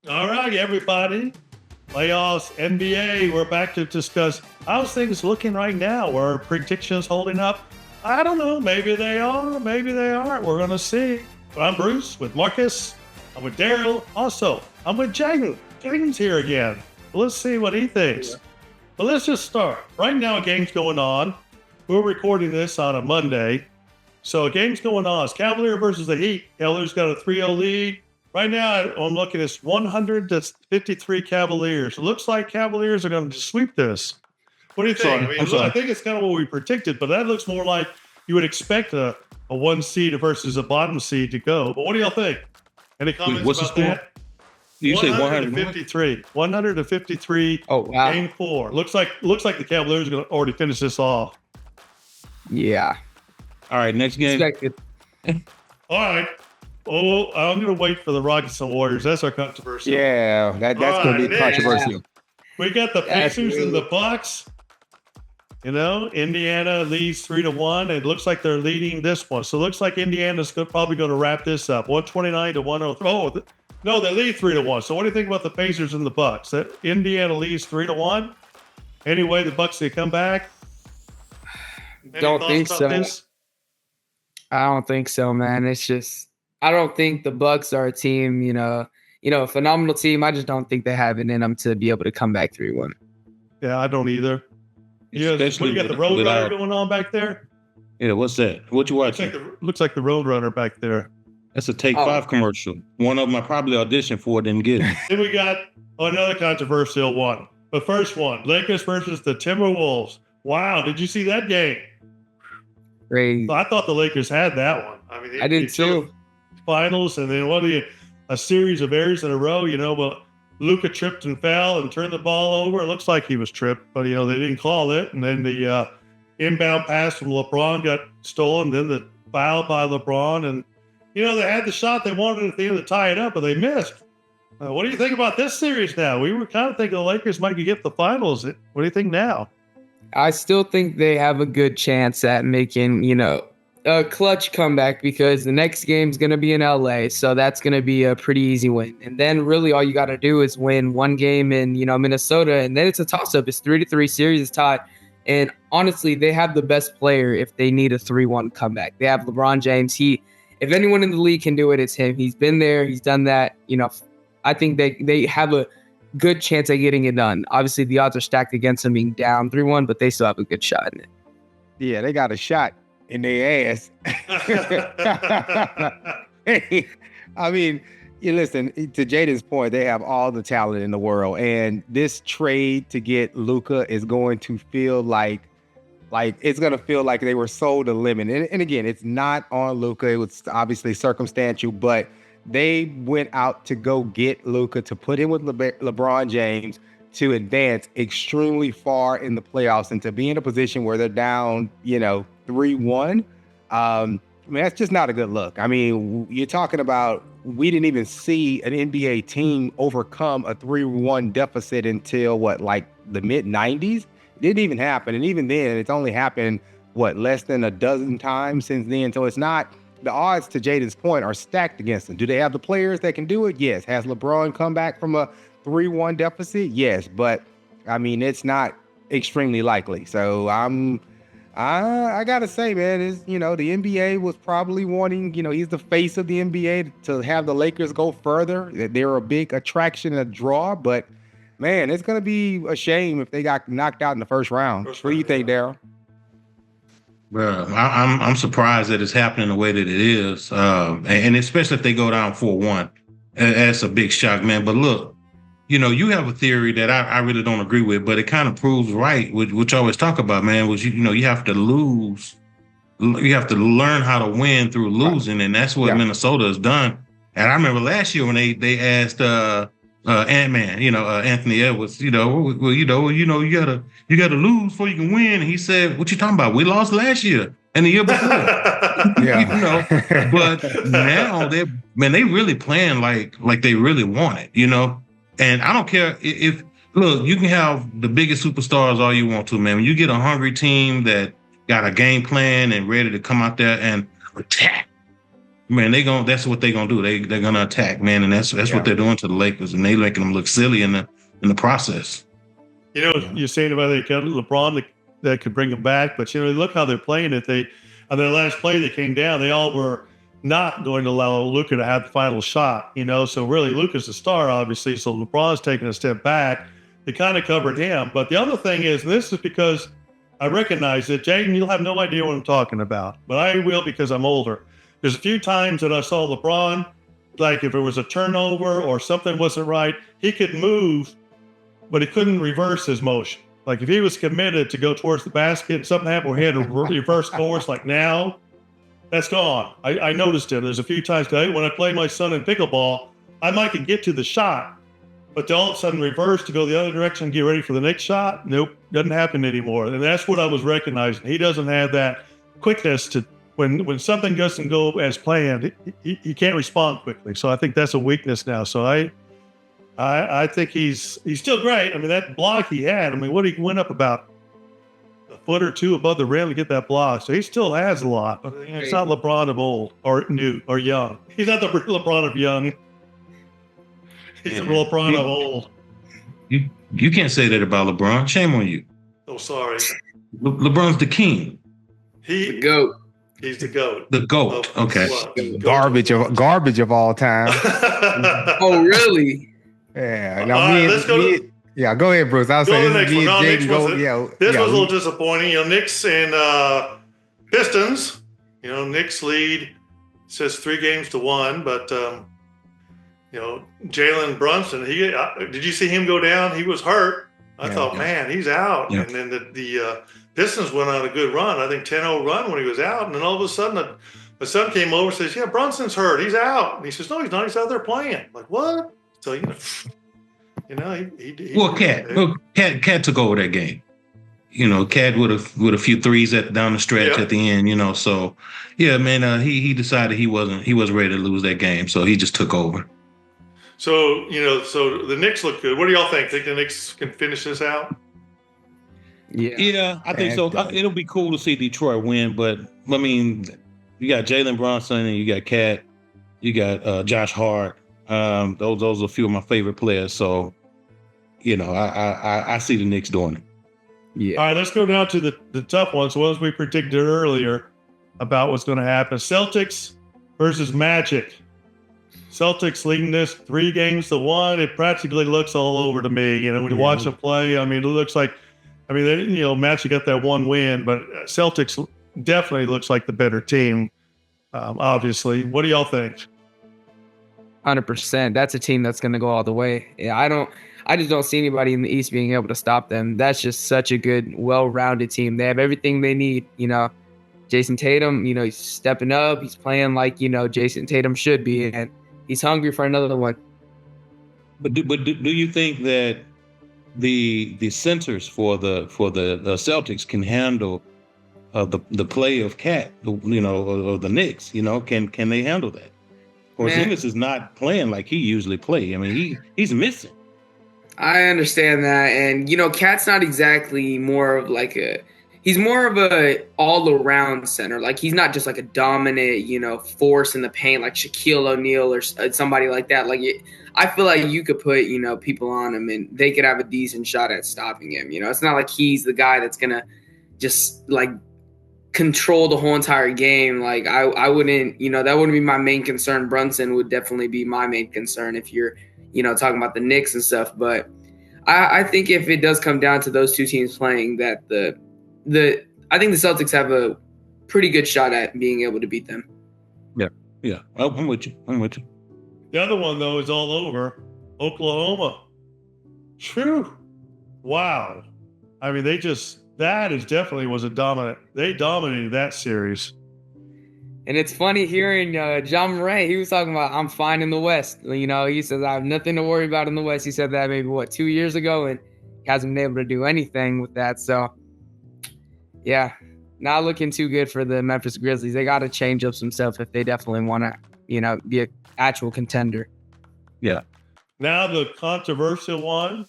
All right, everybody. Playoffs, NBA. We're back to discuss how's things looking right now. Are predictions holding up? I don't know. Maybe they are. Maybe they aren't. We're gonna see. But I'm Bruce with Marcus. I'm with Daryl. Also, I'm with Jaden. Jaden's here again. Let's see what he thinks. But let's just start. Right now, a game's going on. We're recording this on a Monday. So a game's going on. It's Cavalier versus the Heat. Cavalier's got a 3-0 lead. Right now, I'm looking at 100 to 53 Cavaliers. It looks like Cavaliers are going to sweep this. What do you think? I think it's kind of what we predicted, but that looks more like you would expect a 1 seed versus a bottom seed to go. But what do y'all think? Any comments what's about the score? that? You say 153. 153. Oh, wow. Game 4. Looks like the Cavaliers are going to already finish this off. Yeah. All right, next game. Expected. All right. Oh, I'm going to wait for the Rockets and Warriors. That's our controversy. Yeah, that's going to be Alright, controversial. We got the That's Pacers and really- the Bucks. You know, Indiana leads 3-1. It looks like they're leading this one. So it looks like Indiana's probably going to wrap this up. 129 to 103. Oh, no, they lead 3-1. So what do you think about the Pacers and the Bucks? That Indiana leads 3-1. Anyway, the Bucks, they come back. Any Don't thoughts think about so. this? I don't think so, man. It's just I don't think the Bucks are a team, a phenomenal team. I just don't think they have it in them to be able to come back 3-1. Yeah, I don't either. Yeah, Especially you got the with- Road Runner without- going on back there. Yeah, what's that? What you watching? Looks like the Road Runner back there. That's a Take Oh. 5 commercial. One of them I probably auditioned for, didn't get it. Then we got another controversial one. The first one, Lakers versus the Timberwolves. Wow, did you see that game? Crazy. I thought the Lakers had that one. I mean, I did too. Finals, and then a series of errors in a row. But Luka tripped and fell and turned the ball over. It looks like he was tripped, but they didn't call it. And then the inbound pass from LeBron got stolen. Then the foul by LeBron, and they had the shot they wanted at the end to tie it up, but they missed. What do you think about this series now? We were kind of thinking the Lakers might get the finals. What do you think now? I still think they have a good chance at making, a clutch comeback because the next game's going to be in LA. So that's going to be a pretty easy win. And then really all you got to do is win one game in, Minnesota. And then it's a toss up. It's 3-3 series is tied. And honestly, they have the best player if they need a 3-1 comeback. They have LeBron James. If anyone in the league can do it, it's him. He's been there. He's done that. I think they have a good chance at getting it done. Obviously, the odds are stacked against them being down 3-1, but they still have a good shot in it. Yeah, they got a shot in their ass. Hey, I mean, you listen, to Jaden's point, they have all the talent in the world. And this trade to get Luka is going to feel like it's going to feel like they were sold a lemon. And again, it's not on Luka. It was obviously circumstantial, but they went out to go get Luka to put him with LeBron James to advance extremely far in the playoffs and to be in a position where they're down, 3-1. That's just not a good look. I mean, you're talking about we didn't even see an NBA team overcome a 3-1 deficit until the mid-90s? It didn't even happen. And even then, it's only happened, less than a dozen times since then. So it's not, the odds, to Jaden's point, are stacked against them. Do they have the players that can do it? Yes. Has LeBron come back from a 3-1 deficit? Yes. But, I mean, it's not extremely likely. So I got to say, man, the NBA was probably wanting, he's the face of the NBA, to have the Lakers go further. They're a big attraction, a draw. But, man, it's going to be a shame if they got knocked out in the first round. What do you think, Daryl? Well, I'm surprised that it's happening the way that it is, and especially if they go down 4-1, that's a big shock, man. But look, you have a theory that I really don't agree with, but it kind of proves right, which I always talk about, man. Was you have to lose, you have to learn how to win through losing, and that's what Minnesota has done. And I remember last year when they asked Ant-Man, Anthony Edwards, you gotta lose before you can win. And he said, "What you talking about? We lost last year and the year before." But now they really playing like they really want it, And I don't care if look, you can have the biggest superstars all you want to, man. When you get a hungry team that got a game plan and ready to come out there and attack, Man, that's what they're gonna do. They're gonna attack, man, and that's what they're doing to the Lakers, and they making them look silly in the process. You know, you're saying about LeBron that could bring them back, but you know, look how they're playing it. They on their last play they came down, they all were not going to allow Luka to have the final shot, you know. So really Luka's the star, obviously. So LeBron's taking a step back. They kind of covered him. But the other thing is, and this is because I recognize that, Jaden, you'll have no idea what I'm talking about, but I will because I'm older. There's a few times that I saw LeBron, like if it was a turnover or something wasn't right, he could move, but he couldn't reverse his motion. Like if he was committed to go towards the basket and something happened where he had to reverse course, like now, that's gone. I noticed it. There's a few times when I play my son in pickleball, I might could get to the shot, but to all of a sudden reverse to go the other direction and get ready for the next shot, nope, doesn't happen anymore. And that's what I was recognizing. He doesn't have that quickness to when something doesn't go as planned, he can't respond quickly. So I think that's a weakness now. So I think he's still great. I mean, that block he had, I mean, he went up about a foot or two above the rim to get that block. So he still has a lot, but you know, it's not LeBron of old or new or young. He's not the LeBron of young. He's the LeBron of old. You can't say that about LeBron. Shame on you. Oh, sorry. LeBron's the king. The GOAT. He's the GOAT. The GOAT. Okay. Garbage of all time. Oh, really? Yeah. Now, all right, let's go yeah, go ahead, Bruce. I'll say the next one. This was a little disappointing. You know, Knicks and Pistons. You know, Knicks lead says 3-1, but you know, Jalen Brunson. Did you see him go down? He was hurt. I thought, man, he's out. Yeah. And then the Pistons went on a good run. I think 10-0 run when he was out. And then all of a sudden, the son came over and says, "Yeah, Brunson's hurt. He's out." And he says, "No, he's not. He's out there playing." I'm like, what? So Cat took over that game. You know, Cat with a few threes down the stretch at the end. You know, so yeah, man, he decided he wasn't ready to lose that game, so he just took over. So you know, so the Knicks look good. What do y'all think? Think the Knicks can finish this out? Yeah, I think so. It'll be cool to see Detroit win, but I mean, you got Jalen Brunson and you got Cat, you got Josh Hart. Those are a few of my favorite players. So, you know, I see the Knicks doing it. Yeah. All right, let's go down to the tough ones. Ones we predicted earlier about what's going to happen. Celtics versus Magic. Celtics leading this 3-1. It practically looks all over to me. You know, when you watch them play, I mean, it looks like, Magic got that one win, but Celtics definitely looks like the better team, obviously. What do y'all think? 100%. That's a team that's going to go all the way. Yeah, I just don't see anybody in the East being able to stop them. That's just such a good, well-rounded team. They have everything they need. You know, Jason Tatum, you know, he's stepping up. He's playing like, you know, Jason Tatum should be, and he's hungry for another one. But do you think that the centers for the Celtics can handle the play of Cat, you know, or the Knicks? You know, can they handle that? Porzingis is not playing like he usually play. I mean, he's missing. I understand that, and you know, Cat's not exactly more of like he's more of a all-around center. Like he's not just like a dominant, you know, force in the paint like Shaquille O'Neal or somebody like that. Like I feel like you could put, you know, people on him and they could have a decent shot at stopping him. You know, it's not like he's the guy that's gonna just like control the whole entire game. Like I wouldn't, you know, that wouldn't be my main concern. Brunson would definitely be my main concern if you're, you know, talking about the Knicks and stuff. But I think if it does come down to those two teams playing, that I think the Celtics have a pretty good shot at being able to beat them. Yeah. I'm with you. The other one, though, is all over. Oklahoma. True. Wow. I mean, definitely was a dominant. They dominated that series. And it's funny hearing John Morant. He was talking about, I'm fine in the West. You know, he says, I have nothing to worry about in the West. He said that maybe, 2 years ago, and he hasn't been able to do anything with that. So, yeah, not looking too good for the Memphis Grizzlies. They got to change up some stuff if they definitely want to, you know, be an actual contender. Yeah. Now the controversial one,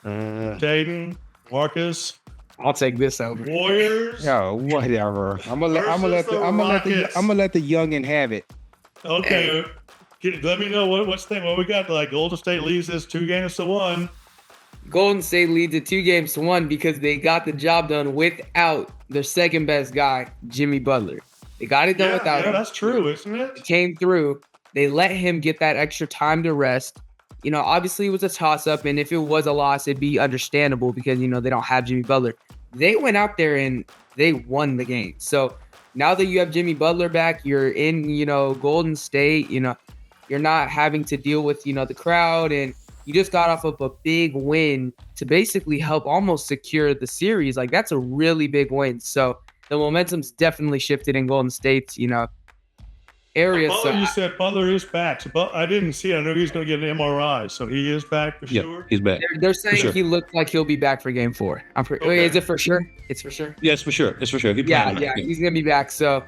Jaden, Marcus. I'll take this over. Warriors. Yo, whatever. I'm gonna let Versus the Rockets. the youngin have it. Okay. Let me know what's the thing. What we got? Like Golden State leads this 2-1. Golden State leads it 2-1 because they got the job done without their second best guy, Jimmy Butler. They got it done without him. That's true, isn't He it? came through. They let him get that extra time to rest. You know, obviously it was a toss-up, and if it was a loss, it'd be understandable because, you know, they don't have Jimmy Butler. They went out there and they won the game. So now that you have Jimmy Butler back, you're in, you know, Golden State, you know, you're not having to deal with, you know, the crowd, and you just got off of a big win to basically help almost secure the series. Like, that's a really big win. So the momentum's definitely shifted in Golden State's, you know, area. Butler, you said Butler is back. So, I didn't see it. I know he's going to get an MRI, so he is back for Yeah, sure. he's back. They're saying sure. he looks like he'll be back for Game 4. Okay. Wait, is it for sure? It's for sure. Yes, for sure. It's for sure. He Yeah, playing yeah, tonight. he's gonna be back. So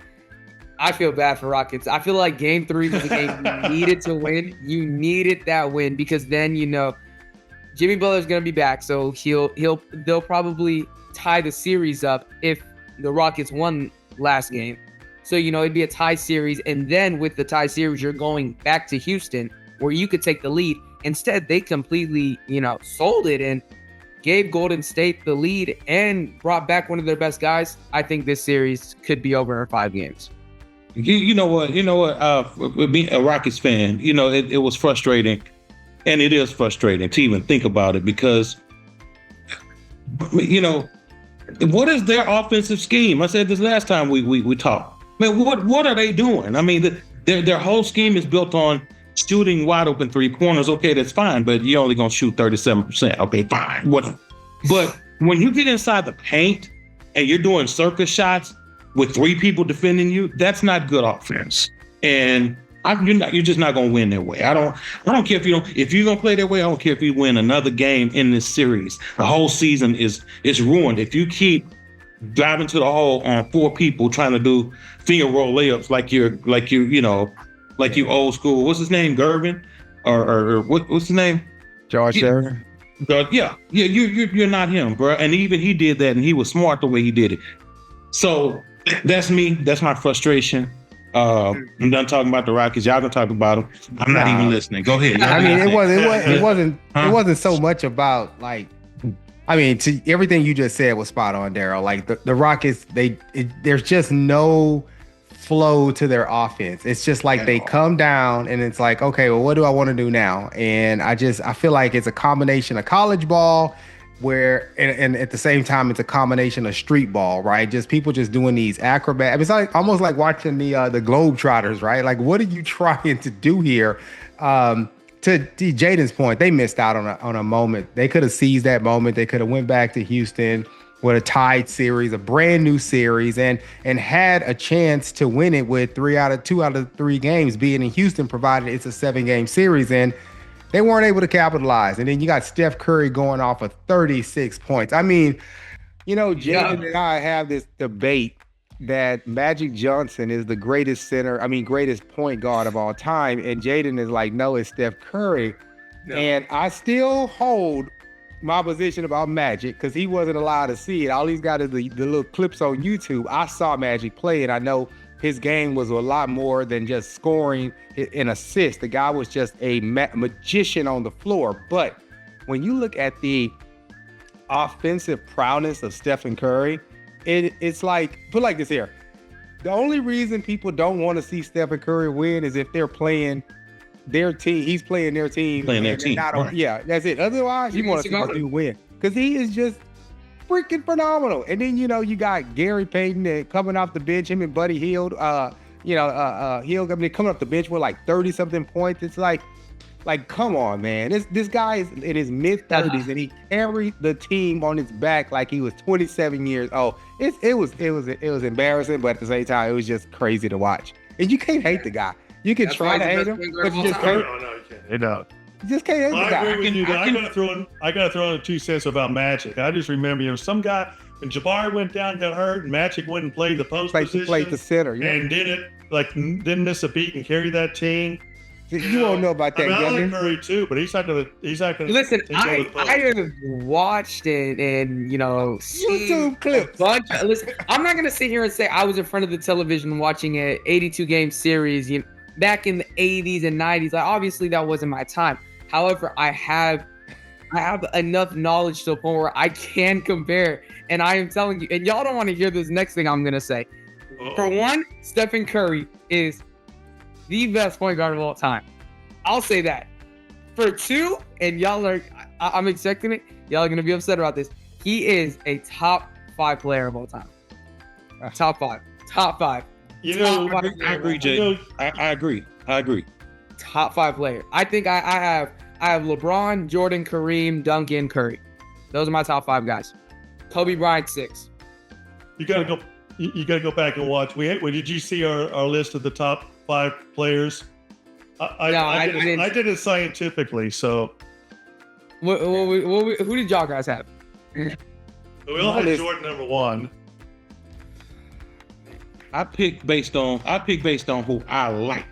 I feel bad for Rockets. I feel like Game 3 was a game you needed to win. You needed that win because then, you know, Jimmy Butler's gonna be back, so they'll probably tie the series up if the Rockets won last game. So, you know, it'd be a tie series, and then with the tie series, you're going back to Houston where you could take the lead. Instead, they completely, you know, sold it and gave Golden State the lead and brought back one of their best guys. I think this series could be over in 5 games. You know what? With being a Rockets fan, you know, it was frustrating, and it is frustrating to even think about it because, you know, what is their offensive scheme? I said this last time we talked. Man, what are they doing? I mean, their whole scheme is built on shooting wide open 3-pointers. Okay, that's fine, but you're only gonna shoot 37%. Okay, fine, whatever. But when you get inside the paint and you're doing circus shots with 3 people defending you, that's not good offense. And you're just not gonna win their way. I don't care if you're gonna play their way. I don't care if you win another game in this series. The whole season is ruined if you keep driving to the hole on 4 people trying to do finger roll layups like you old school. What's his name? Gervin or what's his name? George Sherman. You're not him, bro. And even he did that, and he was smart the way he did it. So that's me. That's my frustration. I'm done talking about the Rockets. Y'all gonna talk about them. I'm not even listening. Go ahead. I mean, it wasn't Huh? it wasn't so much about like. I mean, to everything you just said was spot on, Daryl. Like the Rockets, there's just no flow to their offense. It's just like they come down and it's like, okay, well, what do I want to do now? And I feel like it's a combination of college ball where, and at the same time, it's a combination of street ball, right? Just people just doing these acrobat. It's like almost like watching the Globetrotters, right? Like, what are you trying to do here? To Jaden's point, they missed out on a moment. They could have seized that moment. They could have went back to Houston with a tied series, a brand new series, and had a chance to win it with 2 out of 3 games being in Houston, provided it's a 7-game series. And they weren't able to capitalize. And then you got Steph Curry going off of 36 points. I mean, you know, Jaden and I have this debate that Magic Johnson is the greatest greatest point guard of all time. And Jaden is like, no, it's Steph Curry. No. And I still hold my position about Magic because he wasn't allowed to see it. All he's got is the little clips on YouTube. I saw Magic play, and I know his game was a lot more than just scoring and assists. The guy was just a magician on the floor. But when you look at the offensive prowess of Stephen Curry, it's like, put like this here. The only reason people don't want to see Stephen Curry win is if they're playing their team. He's playing their team. Right. Yeah, that's it. Otherwise, you want to see my dude win because he is just freaking phenomenal. And then, you know, you got Gary Payton coming off the bench, him and Buddy Hield. Hield coming off the bench with like 30-something points. It's like, come on, man. This guy is in his mid-30s and he carried the team on his back like he was 27 years old. It was embarrassing, but at the same time, it was just crazy to watch. And you can't hate the guy. You can try to hate him, but you just can't. No, you can't. You just can't hate the guy. I agree with you. I gotta throw in 2 cents about Magic. I just remember, some guy when Jabari went down, got hurt, and Magic went and played the post position. Played the center, yeah. And didn't miss a beat and carry that team. You won't know about that, I like Gunner. Curry too, but he's not gonna. Listen, take over the I have watched it and seen YouTube clips. Listen, I'm not gonna sit here and say I was in front of the television watching a 82 game series, back in the 80s and 90s. Like, obviously that wasn't my time. However, I have enough knowledge to a point where I can compare. And I am telling you, and y'all don't want to hear this next thing I'm gonna say. For one, Stephen Curry is the best point guard of all time. I'll say that. For two, and y'all are, I'm expecting it. Y'all are gonna be upset about this. He is a top 5 player of all time. Top five. You know, I agree, Jay. I agree. Top 5 player. I think I have LeBron, Jordan, Kareem, Duncan, Curry. Those are my top 5 guys. Kobe Bryant 6. you gotta go. You gotta go back and watch. Did you see our list of the top 5 players? I did it scientifically, so Who did y'all guys have? we all had Jordan number 1. I pick based on who I like,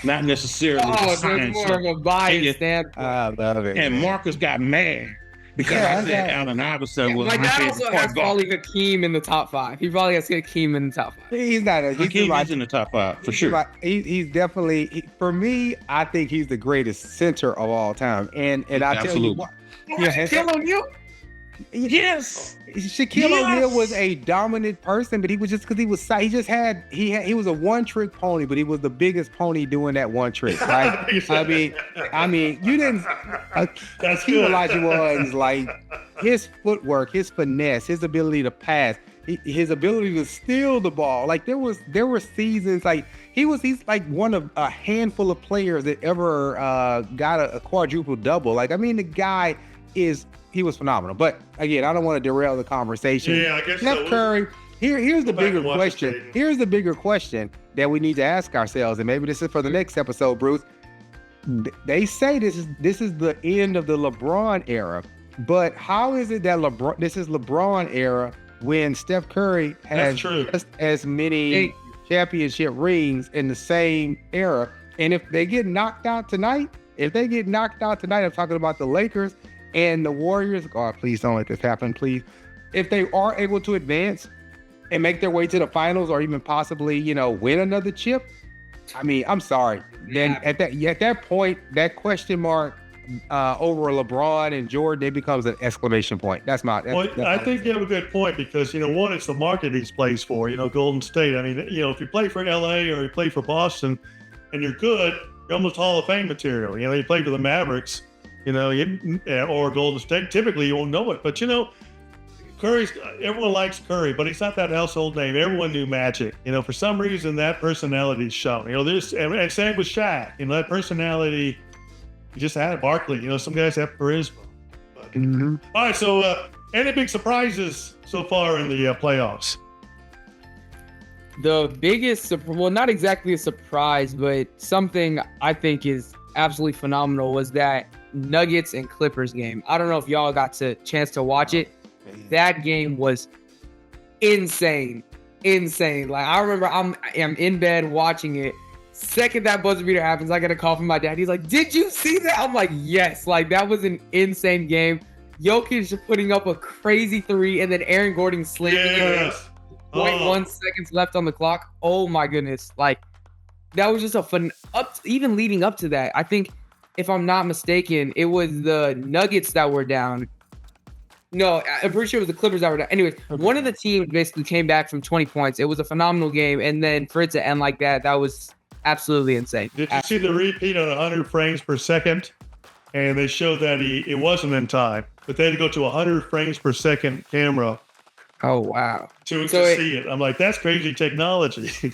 not necessarily the Oh, there's science. more of a bias Yeah. standpoint. I love it. And Marcus got mad because Yeah, I said Allen Iverson was My my dad favorite also point has guard. probably Hakeem in the top 5. He probably has Hakeem in the top 5. He's not a. He's Hakeem right. is in the top 5 for sure. He's definitely for me. I think he's the greatest center of all time. And I tell you Absolutely. what. Yeah, Shaquille O'Neal? Yes. Shaquille O'Neal was a dominant person, but he was just because he was he was a one-trick pony, but he was the biggest pony doing that one trick. Right? I mean, you didn't. That's Hakeem good. Olajuwon's like his footwork, his finesse, his ability to pass, his ability to steal the ball. Like there were seasons like he's like one of a handful of players that ever got a quadruple double. Like, I mean, the guy he was phenomenal. But again, I don't want to derail the conversation. Yeah, I guess Steph so. Curry. Here's the Go back bigger and watch question. the tape. Here's the bigger question that we need to ask ourselves, and maybe this is for the next episode, Bruce. They say this is the end of the LeBron era, but how is it that this is LeBron era when Steph Curry has That's true. just as many championship rings in the same era? And if they get knocked out tonight, I'm talking about the Lakers and the Warriors. God, please don't let this happen, please. If they are able to advance and make their way to the finals, or even possibly, win another chip, I mean, I'm sorry. Then at that point, that question mark over LeBron and Jordan, it becomes an exclamation point. That's I think you have a good point because, one, it's the market he plays for, Golden State. I mean, if you play for LA or you play for Boston and you're good, you're almost Hall of Fame material. You play for the Mavericks, or Golden State. Typically, you won't know it. But, everyone likes Curry, but he's not that household name. Everyone knew Magic. For some reason, that personality's shown. And same with Shaq. That personality, you just had Barkley. Some guys have charisma. But, All right, so any big surprises so far in the playoffs? The biggest, well, not exactly a surprise, but something I think is absolutely phenomenal was that Nuggets and Clippers game. I don't know if y'all got a chance to watch it. That game was insane. Like, I remember I'm in bed watching it. Second that buzzer beater happens, I get a call from my dad. He's like, "Did you see that?" I'm like, "Yes." Like, that was an insane game. Jokic putting up a crazy 3, and then Aaron Gordon slamming it. Yes. 0.1 seconds left on the clock. Oh my goodness. Like, that was just a fun even leading up to that. I think, if I'm not mistaken, it was the Nuggets that were down. No, I'm pretty sure it was the Clippers that were down. Anyways, one of the teams basically came back from 20 points. It was a phenomenal game. And then for it to end like that was absolutely insane. Did you see the repeat on 100 frames per second? And they showed that it wasn't in time, but they had to go to 100 frames per second camera Oh, wow. to So see it. I'm like, that's crazy technology. So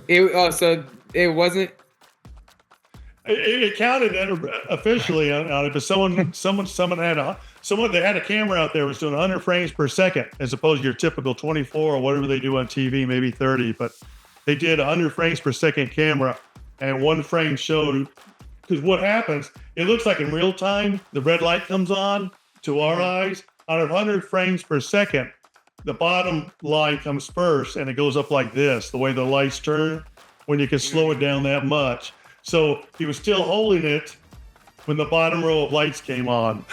it wasn't. It counted officially on it, but someone they had a camera out there was doing 100 frames per second as opposed to your typical 24 or whatever they do on TV, maybe 30. But they did 100 frames per second camera, and one frame showed. Because what happens, it looks like in real time, the red light comes on to our eyes. On 100 frames per second, the bottom line comes first, and it goes up like this, the way the lights turn, when you can slow it down that much. So he was still holding it when the bottom row of lights came on.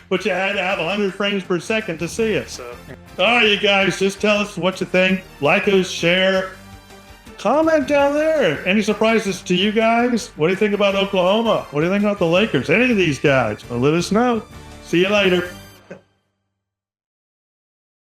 But you had to have 100 frames per second to see it. So, all right, you guys, just tell us what you think. Like us, share, comment down there. Any surprises to you guys? What do you think about Oklahoma? What do you think about the Lakers? Any of these guys? Well, let us know. See you later.